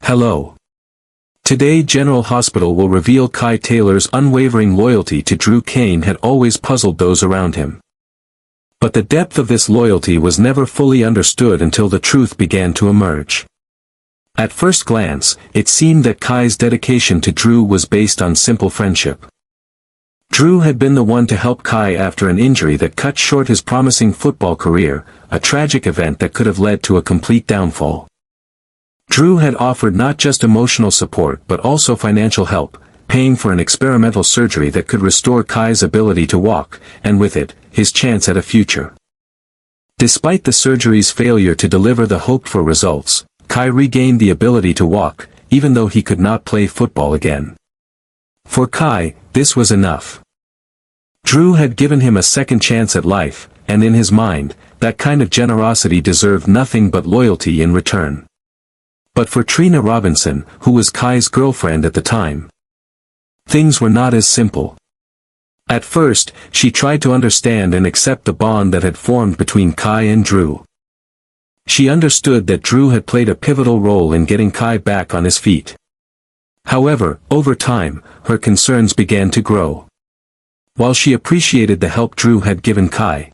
Hello. Today General Hospital will reveal Kai Taylor's unwavering loyalty to Drew Kane had always puzzled those around him. But the depth of this loyalty was never fully understood until the truth began to emerge. At first glance, it seemed that Kai's dedication to Drew was based on simple friendship. Drew had been the one to help Kai after an injury that cut short his promising football career, a tragic event that could have led to a complete downfall. Drew had offered not just emotional support but also financial help, paying for an experimental surgery that could restore Kai's ability to walk, and with it, his chance at a future. Despite the surgery's failure to deliver the hoped-for results, Kai regained the ability to walk, even though he could not play football again. For Kai, this was enough. Drew had given him a second chance at life, and in his mind, that kind of generosity deserved nothing but loyalty in return. But for Trina Robinson, who was Kai's girlfriend at the time, things were not as simple. At first, she tried to understand and accept the bond that had formed between Kai and Drew. She understood that Drew had played a pivotal role in getting Kai back on his feet. However, over time, her concerns began to grow. While she appreciated the help Drew had given Kai,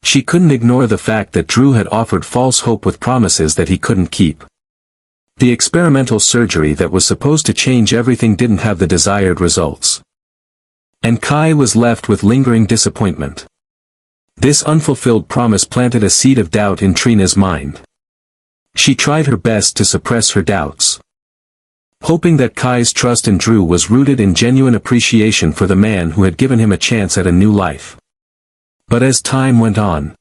she couldn't ignore the fact that Drew had offered false hope with promises that he couldn't keep. The experimental surgery that was supposed to change everything didn't have the desired results. And Kai was left with lingering disappointment. This unfulfilled promise planted a seed of doubt in Trina's mind. She tried her best to suppress her doubts, hoping that Kai's trust in Drew was rooted in genuine appreciation for the man who had given him a chance at a new life. But as time went on,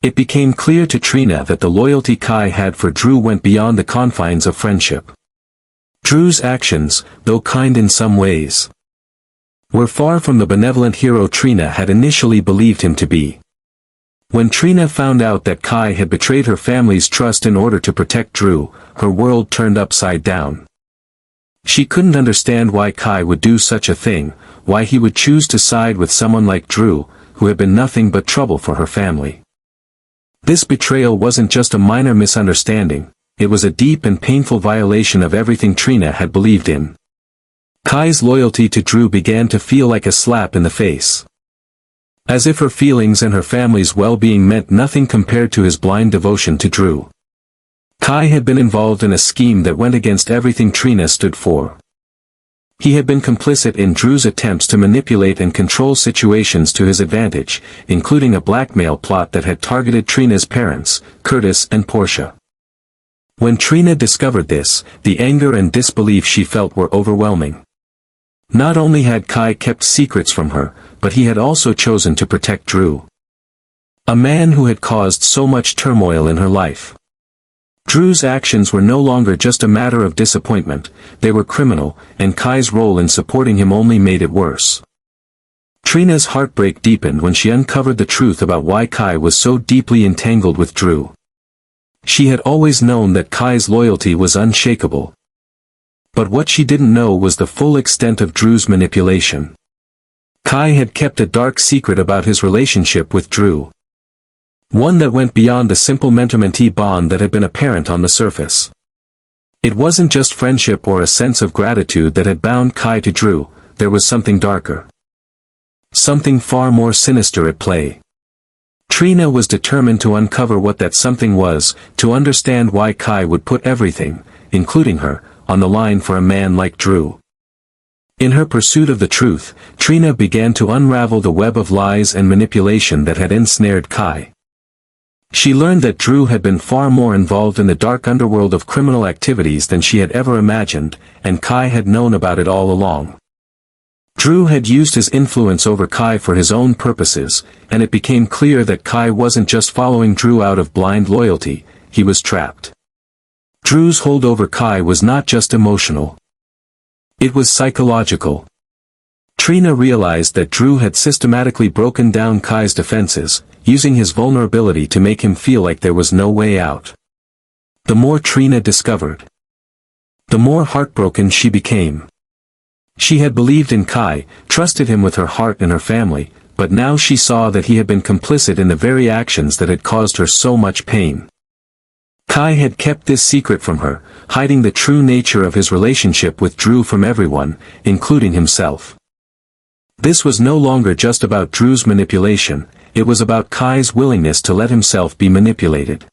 it became clear to Trina that the loyalty Kai had for Drew went beyond the confines of friendship. Drew's actions, though kind in some ways, were far from the benevolent hero Trina had initially believed him to be. When Trina found out that Kai had betrayed her family's trust in order to protect Drew, her world turned upside down. She couldn't understand why Kai would do such a thing, why he would choose to side with someone like Drew, who had been nothing but trouble for her family. This betrayal wasn't just a minor misunderstanding, it was a deep and painful violation of everything Trina had believed in. Kai's loyalty to Drew began to feel like a slap in the face. As if her feelings and her family's well-being meant nothing compared to his blind devotion to Drew. Kai had been involved in a scheme that went against everything Trina stood for. He had been complicit in Drew's attempts to manipulate and control situations to his advantage, including a blackmail plot that had targeted Trina's parents, Curtis and Portia. When Trina discovered this, the anger and disbelief she felt were overwhelming. Not only had Kai kept secrets from her, but he had also chosen to protect Drew, a man who had caused so much turmoil in her life. Drew's actions were no longer just a matter of disappointment, they were criminal, and Kai's role in supporting him only made it worse. Trina's heartbreak deepened when she uncovered the truth about why Kai was so deeply entangled with Drew. She had always known that Kai's loyalty was unshakable. But what she didn't know was the full extent of Drew's manipulation. Kai had kept a dark secret about his relationship with Drew. One that went beyond the simple mentor-mentee bond that had been apparent on the surface. It wasn't just friendship or a sense of gratitude that had bound Kai to Drew, there was something darker. Something far more sinister at play. Trina was determined to uncover what that something was, to understand why Kai would put everything, including her, on the line for a man like Drew. In her pursuit of the truth, Trina began to unravel the web of lies and manipulation that had ensnared Kai. She learned that Drew had been far more involved in the dark underworld of criminal activities than she had ever imagined, and Kai had known about it all along. Drew had used his influence over Kai for his own purposes, and it became clear that Kai wasn't just following Drew out of blind loyalty, he was trapped. Drew's hold over Kai was not just emotional. It was psychological. Trina realized that Drew had systematically broken down Kai's defenses, using his vulnerability to make him feel like there was no way out. The more Trina discovered, the more heartbroken she became. She had believed in Kai, trusted him with her heart and her family, but now she saw that he had been complicit in the very actions that had caused her so much pain. Kai had kept this secret from her, hiding the true nature of his relationship with Drew from everyone, including himself. This was no longer just about Drew's manipulation, it was about Kai's willingness to let himself be manipulated.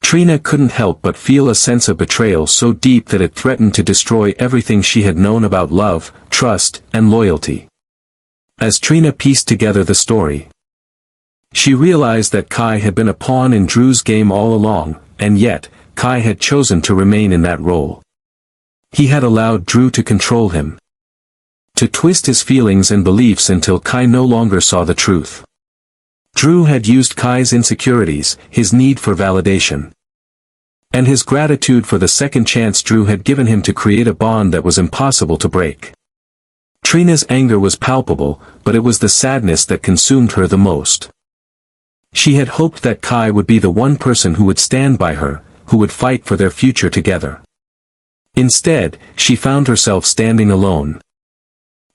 Trina couldn't help but feel a sense of betrayal so deep that it threatened to destroy everything she had known about love, trust, and loyalty. As Trina pieced together the story, she realized that Kai had been a pawn in Drew's game all along, and yet, Kai had chosen to remain in that role. He had allowed Drew to control him, to twist his feelings and beliefs until Kai no longer saw the truth. Drew had used Kai's insecurities, his need for validation, and his gratitude for the second chance Drew had given him to create a bond that was impossible to break. Trina's anger was palpable, but it was the sadness that consumed her the most. She had hoped that Kai would be the one person who would stand by her, who would fight for their future together. Instead, she found herself standing alone,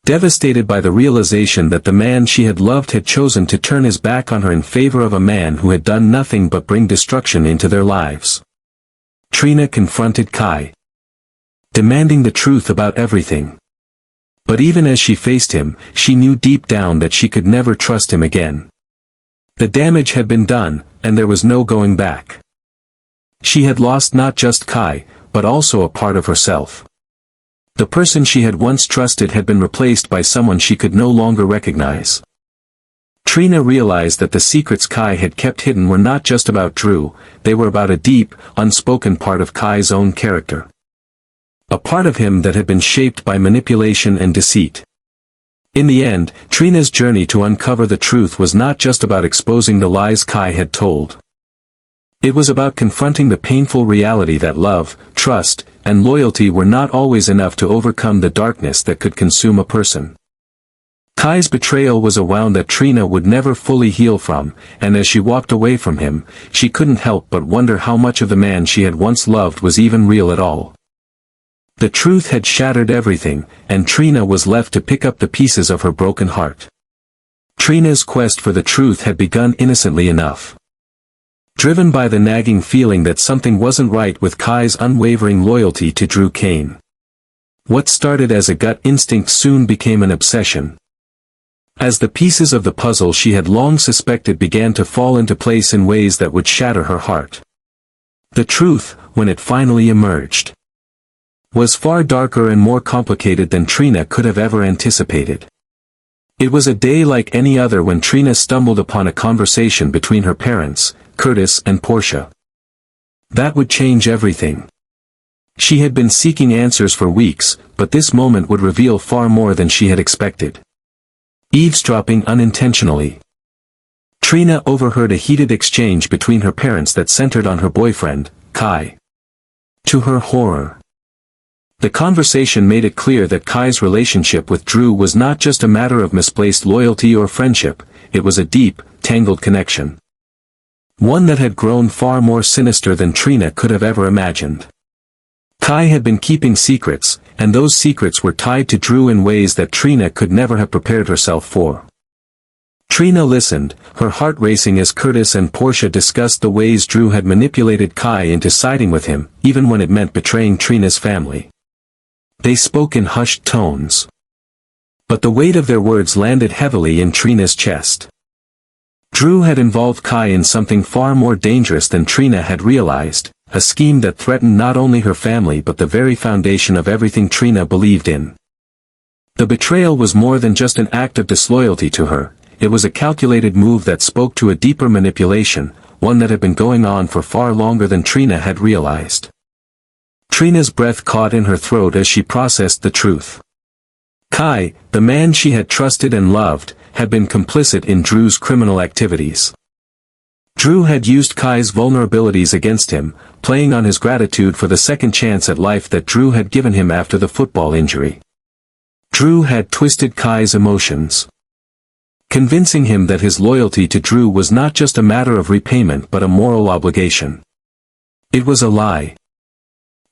devastated by the realization that the man she had loved had chosen to turn his back on her in favor of a man who had done nothing but bring destruction into their lives. Trina confronted Kai, demanding the truth about everything. But even as she faced him, she knew deep down that she could never trust him again. The damage had been done, and there was no going back. She had lost not just Kai, but also a part of herself. The person she had once trusted had been replaced by someone she could no longer recognize. Trina realized that the secrets Kai had kept hidden were not just about Drew, they were about a deep, unspoken part of Kai's own character. A part of him that had been shaped by manipulation and deceit. In the end, Trina's journey to uncover the truth was not just about exposing the lies Kai had told. It was about confronting the painful reality that love, trust, and loyalty were not always enough to overcome the darkness that could consume a person. Kai's betrayal was a wound that Trina would never fully heal from, and as she walked away from him, she couldn't help but wonder how much of the man she had once loved was even real at all. The truth had shattered everything, and Trina was left to pick up the pieces of her broken heart. Trina's quest for the truth had begun innocently enough, driven by the nagging feeling that something wasn't right with Kai's unwavering loyalty to Drew Kane. What started as a gut instinct soon became an obsession, as the pieces of the puzzle she had long suspected began to fall into place in ways that would shatter her heart. The truth, when it finally emerged, was far darker and more complicated than Trina could have ever anticipated. It was a day like any other when Trina stumbled upon a conversation between her parents, Curtis and Portia. That would change everything. She had been seeking answers for weeks, but this moment would reveal far more than she had expected. Eavesdropping unintentionally, Trina overheard a heated exchange between her parents that centered on her boyfriend, Kai. To her horror, the conversation made it clear that Kai's relationship with Drew was not just a matter of misplaced loyalty or friendship, it was a deep, tangled connection. One that had grown far more sinister than Trina could have ever imagined. Kai had been keeping secrets, and those secrets were tied to Drew in ways that Trina could never have prepared herself for. Trina listened, her heart racing as Curtis and Portia discussed the ways Drew had manipulated Kai into siding with him, even when it meant betraying Trina's family. They spoke in hushed tones, but the weight of their words landed heavily in Trina's chest. Drew had involved Kai in something far more dangerous than Trina had realized, a scheme that threatened not only her family but the very foundation of everything Trina believed in. The betrayal was more than just an act of disloyalty to her, it was a calculated move that spoke to a deeper manipulation, one that had been going on for far longer than Trina had realized. Trina's breath caught in her throat as she processed the truth. Kai, the man she had trusted and loved, had been complicit in Drew's criminal activities. Drew had used Kai's vulnerabilities against him, playing on his gratitude for the second chance at life that Drew had given him after the football injury. Drew had twisted Kai's emotions, convincing him that his loyalty to Drew was not just a matter of repayment but a moral obligation. It was a lie.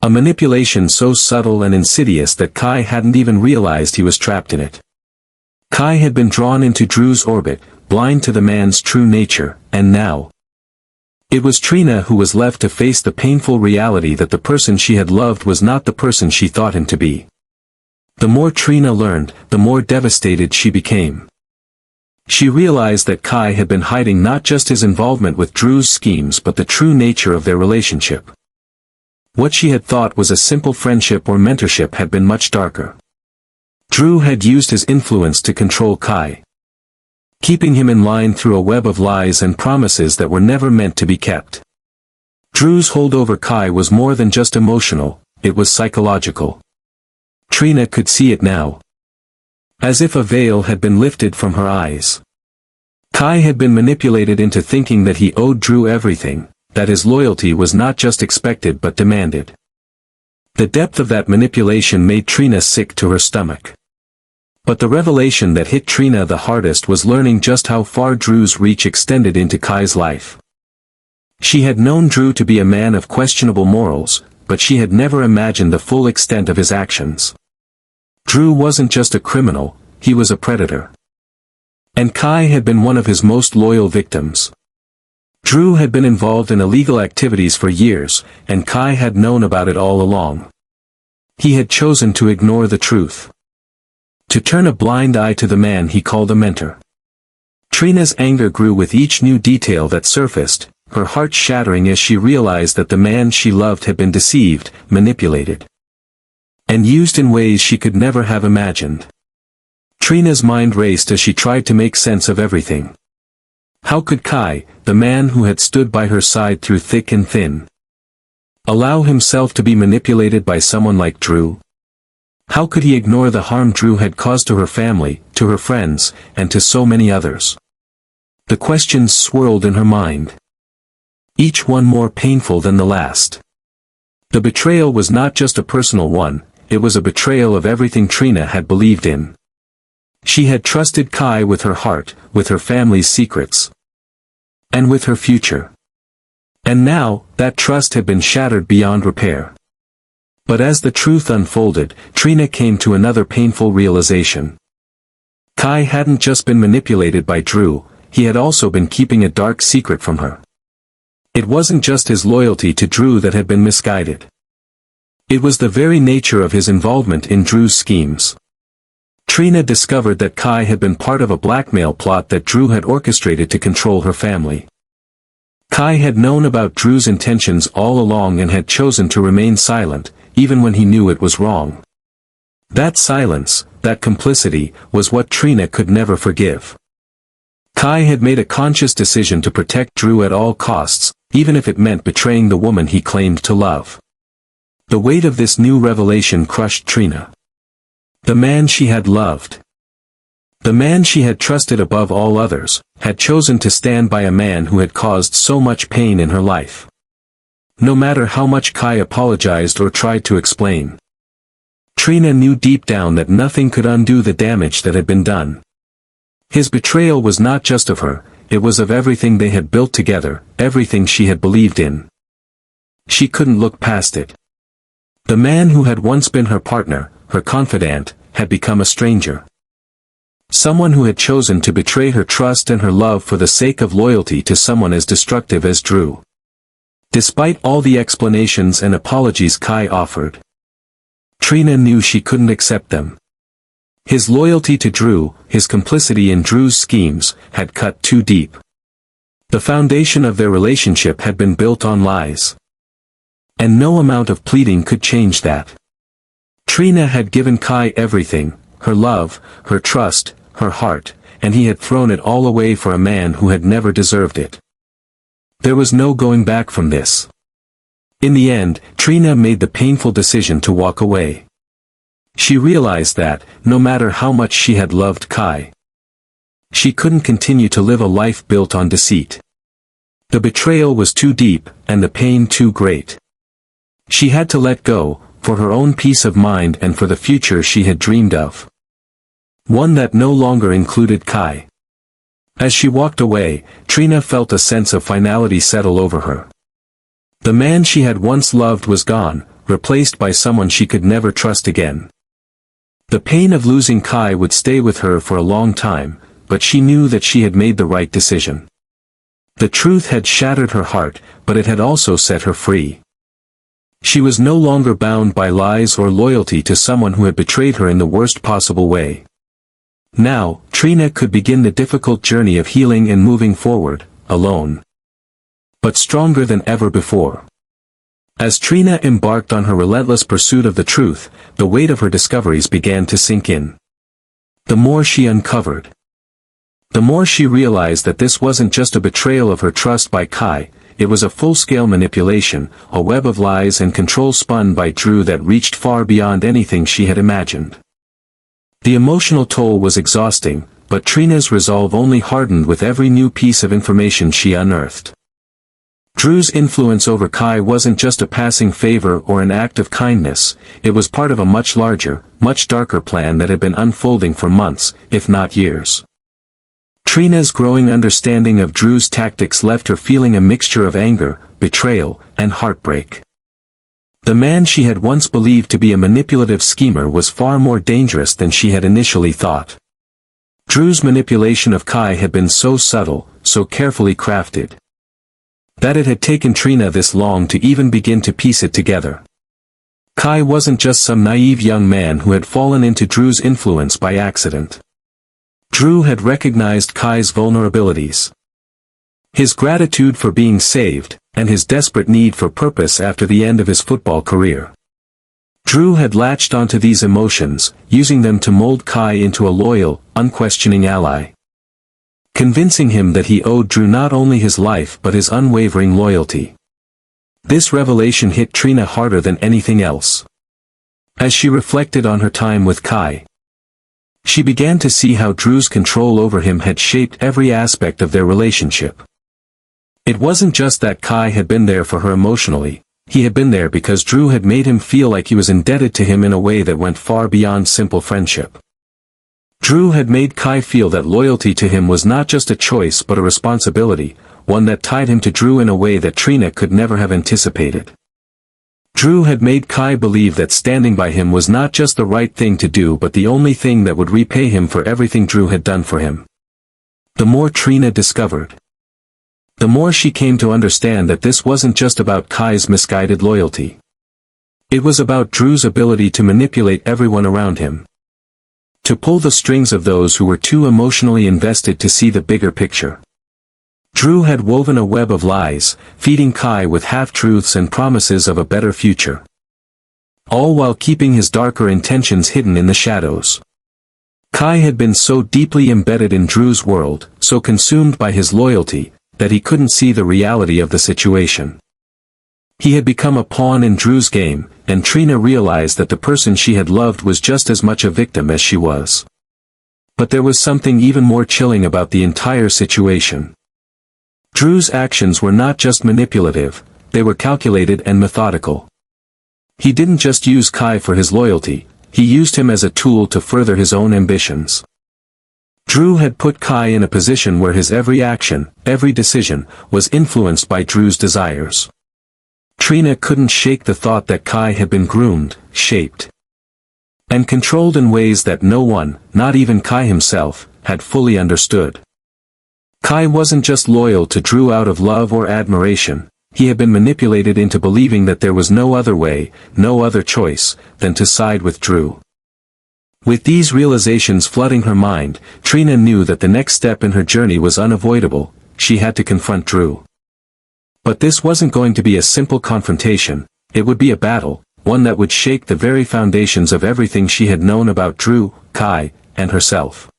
A manipulation so subtle and insidious that Kai hadn't even realized he was trapped in it. Kai had been drawn into Drew's orbit, blind to the man's true nature, and now, It was Trina who was left to face the painful reality that the person she had loved was not the person she thought him to be. The more Trina learned, the more devastated she became. She realized that Kai had been hiding not just his involvement with Drew's schemes but the true nature of their relationship. What she had thought was a simple friendship or mentorship had been much darker. Drew had used his influence to control Kai, keeping him in line through a web of lies and promises that were never meant to be kept. Drew's hold over Kai was more than just emotional, it was psychological. Trina could see it now. As if a veil had been lifted from her eyes. Kai had been manipulated into thinking that he owed Drew everything, that his loyalty was not just expected but demanded. The depth of that manipulation made Trina sick to her stomach. But the revelation that hit Trina the hardest was learning just how far Drew's reach extended into Kai's life. She had known Drew to be a man of questionable morals, but she had never imagined the full extent of his actions. Drew wasn't just a criminal, he was a predator. And Kai had been one of his most loyal victims. Drew had been involved in illegal activities for years, and Kai had known about it all along. He had chosen to ignore the truth. To turn a blind eye to the man he called a mentor. Trina's anger grew with each new detail that surfaced, her heart shattering as she realized that the man she loved had been deceived, manipulated, and used in ways she could never have imagined. Trina's mind raced as she tried to make sense of everything. How could Kai, the man who had stood by her side through thick and thin, allow himself to be manipulated by someone like Drew? How could he ignore the harm Drew had caused to her family, to her friends, and to so many others? The questions swirled in her mind, each one more painful than the last. The betrayal was not just a personal one, it was a betrayal of everything Trina had believed in. She had trusted Kai with her heart, with her family's secrets, and with her future. And now, that trust had been shattered beyond repair. But as the truth unfolded, Trina came to another painful realization. Kai hadn't just been manipulated by Drew, he had also been keeping a dark secret from her. It wasn't just his loyalty to Drew that had been misguided. It was the very nature of his involvement in Drew's schemes. Trina discovered that Kai had been part of a blackmail plot that Drew had orchestrated to control her family. Kai had known about Drew's intentions all along and had chosen to remain silent, even when he knew it was wrong. That silence, that complicity, was what Trina could never forgive. Kai had made a conscious decision to protect Drew at all costs, even if it meant betraying the woman he claimed to love. The weight of this new revelation crushed Trina. The man she had loved, the man she had trusted above all others, had chosen to stand by a man who had caused so much pain in her life. No matter how much Kai apologized or tried to explain, Trina knew deep down that nothing could undo the damage that had been done. His betrayal was not just of her, it was of everything they had built together, everything she had believed in. She couldn't look past it. The man who had once been her partner, her confidant, had become a stranger. Someone who had chosen to betray her trust and her love for the sake of loyalty to someone as destructive as Drew. Despite all the explanations and apologies Kai offered, Trina knew she couldn't accept them. His loyalty to Drew, his complicity in Drew's schemes, had cut too deep. The foundation of their relationship had been built on lies. And no amount of pleading could change that. Trina had given Kai everything, her love, her trust, her heart, and he had thrown it all away for a man who had never deserved it. There was no going back from this. In the end, Trina made the painful decision to walk away. She realized that, no matter how much she had loved Kai, she couldn't continue to live a life built on deceit. The betrayal was too deep, and the pain too great. She had to let go, for her own peace of mind and for the future she had dreamed of. One that no longer included Kai. As she walked away, Trina felt a sense of finality settle over her. The man she had once loved was gone, replaced by someone she could never trust again. The pain of losing Kai would stay with her for a long time, but she knew that she had made the right decision. The truth had shattered her heart, but it had also set her free. She was no longer bound by lies or loyalty to someone who had betrayed her in the worst possible way. Now, Trina could begin the difficult journey of healing and moving forward, alone, but stronger than ever before. As Trina embarked on her relentless pursuit of the truth, the weight of her discoveries began to sink in. The more she uncovered, the more she realized that this wasn't just a betrayal of her trust by Kai, it was a full-scale manipulation, a web of lies and control spun by Drew that reached far beyond anything she had imagined. The emotional toll was exhausting, but Trina's resolve only hardened with every new piece of information she unearthed. Drew's influence over Kai wasn't just a passing favor or an act of kindness, it was part of a much larger, much darker plan that had been unfolding for months, if not years. Trina's growing understanding of Drew's tactics left her feeling a mixture of anger, betrayal, and heartbreak. The man she had once believed to be a manipulative schemer was far more dangerous than she had initially thought. Drew's manipulation of Kai had been so subtle, so carefully crafted, that it had taken Trina this long to even begin to piece it together. Kai wasn't just some naive young man who had fallen into Drew's influence by accident. Drew had recognized Kai's vulnerabilities. His gratitude for being saved, and his desperate need for purpose after the end of his football career. Drew had latched onto these emotions, using them to mold Kai into a loyal, unquestioning ally. Convincing him that he owed Drew not only his life but his unwavering loyalty. This revelation hit Trina harder than anything else. As she reflected on her time with Kai, she began to see how Drew's control over him had shaped every aspect of their relationship. It wasn't just that Kai had been there for her emotionally, he had been there because Drew had made him feel like he was indebted to him in a way that went far beyond simple friendship. Drew had made Kai feel that loyalty to him was not just a choice but a responsibility, one that tied him to Drew in a way that Trina could never have anticipated. Drew had made Kai believe that standing by him was not just the right thing to do but the only thing that would repay him for everything Drew had done for him. The more Trina discovered, the more she came to understand that this wasn't just about Kai's misguided loyalty. It was about Drew's ability to manipulate everyone around him. To pull the strings of those who were too emotionally invested to see the bigger picture. Drew had woven a web of lies, feeding Kai with half-truths and promises of a better future. All while keeping his darker intentions hidden in the shadows. Kai had been so deeply embedded in Drew's world, so consumed by his loyalty, that he couldn't see the reality of the situation. He had become a pawn in Drew's game, and Trina realized that the person she had loved was just as much a victim as she was. But there was something even more chilling about the entire situation. Drew's actions were not just manipulative, they were calculated and methodical. He didn't just use Kai for his loyalty, he used him as a tool to further his own ambitions. Drew had put Kai in a position where his every action, every decision, was influenced by Drew's desires. Trina couldn't shake the thought that Kai had been groomed, shaped, and controlled in ways that no one, not even Kai himself, had fully understood. Kai wasn't just loyal to Drew out of love or admiration, he had been manipulated into believing that there was no other way, no other choice, than to side with Drew. With these realizations flooding her mind, Trina knew that the next step in her journey was unavoidable, she had to confront Drew. But this wasn't going to be a simple confrontation, it would be a battle, one that would shake the very foundations of everything she had known about Drew, Kai, and herself.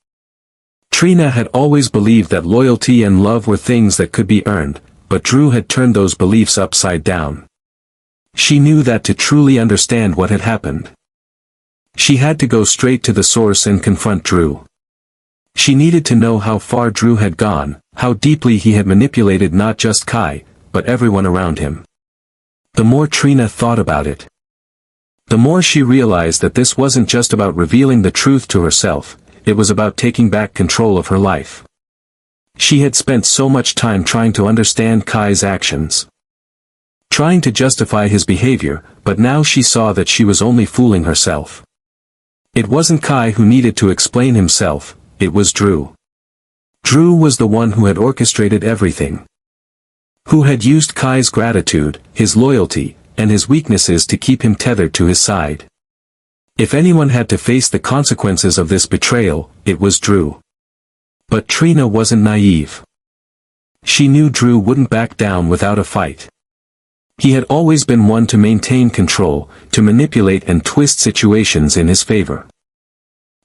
Trina had always believed that loyalty and love were things that could be earned, but Drew had turned those beliefs upside down. She knew that to truly understand what had happened, she had to go straight to the source and confront Drew. She needed to know how far Drew had gone, how deeply he had manipulated not just Kai, but everyone around him. The more Trina thought about it, the more she realized that this wasn't just about revealing the truth to herself, it was about taking back control of her life. She had spent so much time trying to understand Kai's actions, trying to justify his behavior, but now she saw that she was only fooling herself. It wasn't Kai who needed to explain himself, it was Drew. Drew was the one who had orchestrated everything. who had used Kai's gratitude, his loyalty, and his weaknesses to keep him tethered to his side. If anyone had to face the consequences of this betrayal, it was Drew. But Trina wasn't naive. She knew Drew wouldn't back down without a fight. He had always been one to maintain control, to manipulate and twist situations in his favor.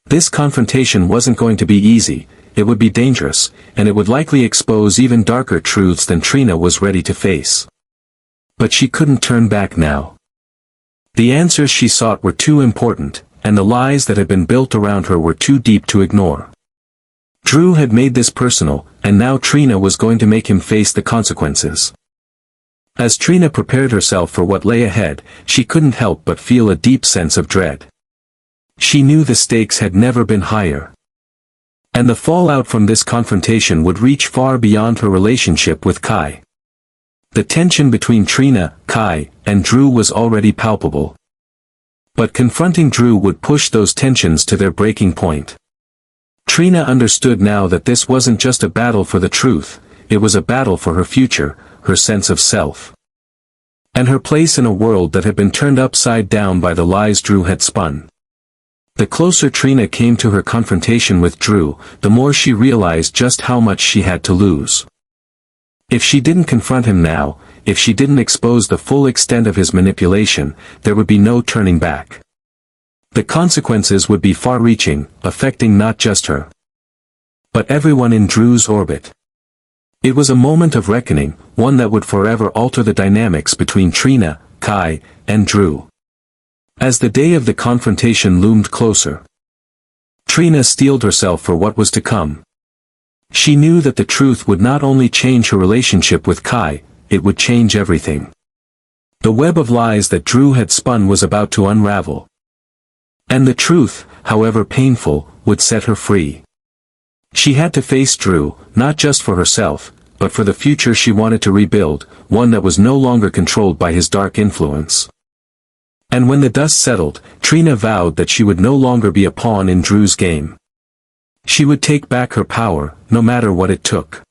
This confrontation wasn't going to be easy, it would be dangerous, and it would likely expose even darker truths than Trina was ready to face. But she couldn't turn back now. The answers she sought were too important, and the lies that had been built around her were too deep to ignore. Drew had made this personal, and now Trina was going to make him face the consequences. As Trina prepared herself for what lay ahead, she couldn't help but feel a deep sense of dread. She knew the stakes had never been higher. And the fallout from this confrontation would reach far beyond her relationship with Kai. The tension between Trina, Kai, and Drew was already palpable. But confronting Drew would push those tensions to their breaking point. Trina understood now that this wasn't just a battle for the truth, it was a battle for her future, her sense of self. And her place in a world that had been turned upside down by the lies Drew had spun. The closer Trina came to her confrontation with Drew, the more she realized just how much she had to lose. If she didn't confront him now, if she didn't expose the full extent of his manipulation, there would be no turning back. The consequences would be far-reaching, affecting not just her, but everyone in Drew's orbit. It was a moment of reckoning, one that would forever alter the dynamics between Trina, Kai, and Drew. As the day of the confrontation loomed closer, Trina steeled herself for what was to come. She knew that the truth would not only change her relationship with Kai, it would change everything. The web of lies that Drew had spun was about to unravel. And the truth, however painful, would set her free. She had to face Drew, not just for herself, but for the future she wanted to rebuild, one that was no longer controlled by his dark influence. And when the dust settled, Trina vowed that she would no longer be a pawn in Drew's game. She would take back her power, no matter what it took.